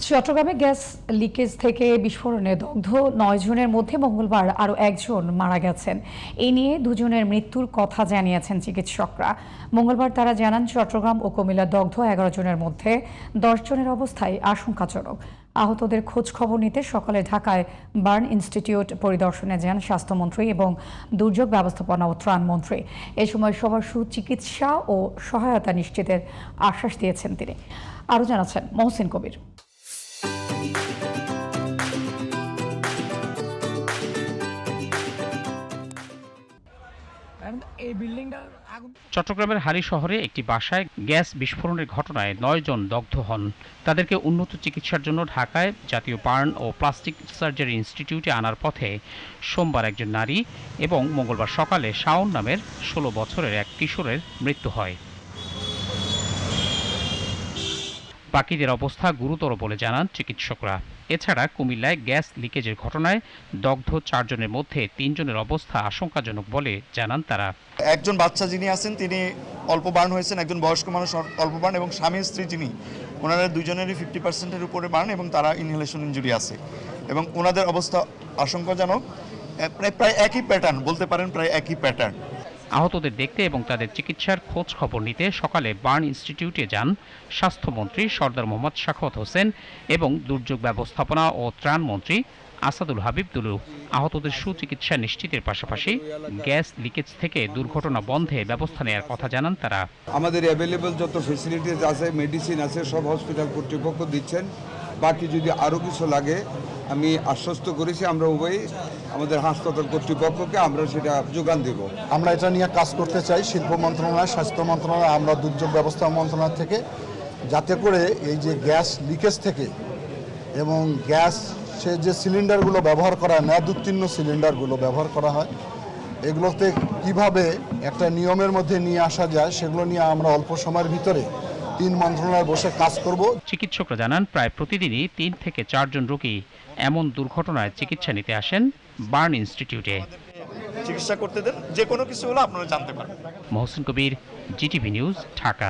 চট্টগ্রামে gas leakage থেকে বিস্ফোরণে দগ্ধ ৯ জনের মধ্যে মঙ্গলবার আরও একজন মারা গেছেন। এ নিয়ে দুজনের মৃত্যুর কথা জানিয়েছেন চিকিৎসকরা। মঙ্গলবার তারা জানান, চট্টগ্রাম ও কুমিল্লার দগ্ধ ১১ জনের মধ্যে ১০ জনের অবস্থায় আশঙ্কাজনক। আহতদের খোঁজ খবর নিতে সকালে ঢাকায় বার্ন ইনস্টিটিউট পরিদর্শনে যান স্বাস্থ্যমন্ত্রী এবং দুর্যোগ ব্যবস্থাপনা ও ত্রাণ মন্ত্রী। এ সময় সবার সুচিকিৎসা ও সহায়তা নিশ্চিতের আশ্বাস দিয়েছেন তিনি। আরও জানাচ্ছেন মহসিন কবির। চট্টগ্রামের হারি শহরে একটি বাসায় গ্যাস বিস্ফোরণের ঘটনায় ৯ জন দগ্ধ হন। তাদেরকে উন্নত চিকিৎসার জন্য ঢাকায় জাতীয় বার্ন ও প্লাস্টিক সার্জারি ইনস্টিটিউটে আনার পথে সোমবার একজন নারী এবং মঙ্গলবার সকালে শাওন নামের ১৬ বছরের এক কিশোরের মৃত্যু হয়। বাকিদের অবস্থা গুরুতর বলে জানান চিকিৎসকরা। এছাড়া কুমিল্লায় গ্যাস লিকেজের ঘটনায় দগ্ধ ৪ জনের মধ্যে ৩ জনের অবস্থা আশঙ্কাজনক বলে জানান তারা। একজন বাচ্চা যিনি আছেন তিনি অল্প বার্ন হয়েছেন, একজন বয়স্ক মানুষ অল্প বার্ন, এবং স্বামী স্ত্রী যিনি ওনারা দুজনেরই 50%-এর উপরে বার্ন এবং তারা ইনহেলেশন ইনজুরি আছে এবং ওনাদের অবস্থা আশঙ্কাজনক। প্রায় একই প্যাটার্ন বলতে পারেন, প্রায় একই প্যাটার্ন। আহতদের দেখতে এবং তাদের চিকিৎসার খোঁজ খবর নিতে সকালে বার্ন ইনস্টিটিউটে যান স্বাস্থ্যমন্ত্রী সরদার মোহাম্মদ সাখাওয়াত হোসেন এবং দুর্যোগ ব্যবস্থাপনা ও ত্রাণ মন্ত্রী আসাদুল হাবিব দুলু। আহতদের সুচিকিৎসা নিশ্চিতের পাশাপাশি গ্যাস লিকেজ থেকে দুর্ঘটনা বন্ধে ব্যবস্থা নেওয়ার কথা জানান তারা। আমাদের অ্যাভেলেবল যত ফেসিলিটিস আছে, মেডিসিন আছে, সব হসপিটাল কর্তৃপক্ষ দিচ্ছেন। বাকি যদি আরও কিছু লাগে আমি আশ্বস্ত করেছি, আমরা উভয়ই আমাদের হাসপাতাল কর্তৃপক্ষকে আমরা সেটা যোগান দেব। আমরা এটা নিয়ে কাজ করতে চাই শিল্প মন্ত্রণালয়, স্বাস্থ্য মন্ত্রণালয়, আমরা দুর্যোগ ব্যবস্থা মন্ত্রণালয় থেকে, যাতে করে এই যে গ্যাস লিকেজ থেকে এবং গ্যাস যে সিলিন্ডারগুলো ব্যবহার করা হয়, ন্যায়দুত্তীর্ণ সিলিন্ডারগুলো ব্যবহার করা হয়, এগুলোতে কিভাবে একটা নিয়মের মধ্যে নিয়ে আসা যায় সেগুলো নিয়ে আমরা অল্প সময়ের ভিতরে ৩ মন্ত্রণালয়ে বসে কাজ করব। চিকিৎসকরা জানান, প্রায় প্রতিদিনই ৩ থেকে ৪ জন রোগী এমন দুর্ঘটনায় চিকিৎসা নিতে আসেন বার্ন ইনস্টিটিউটে। চিকিৎসা করতে দেন, যে কোনো কিছু হলে আপনারা জানতে পারবেন। মহসিন কবির, জিটিভি নিউজ, ঢাকা।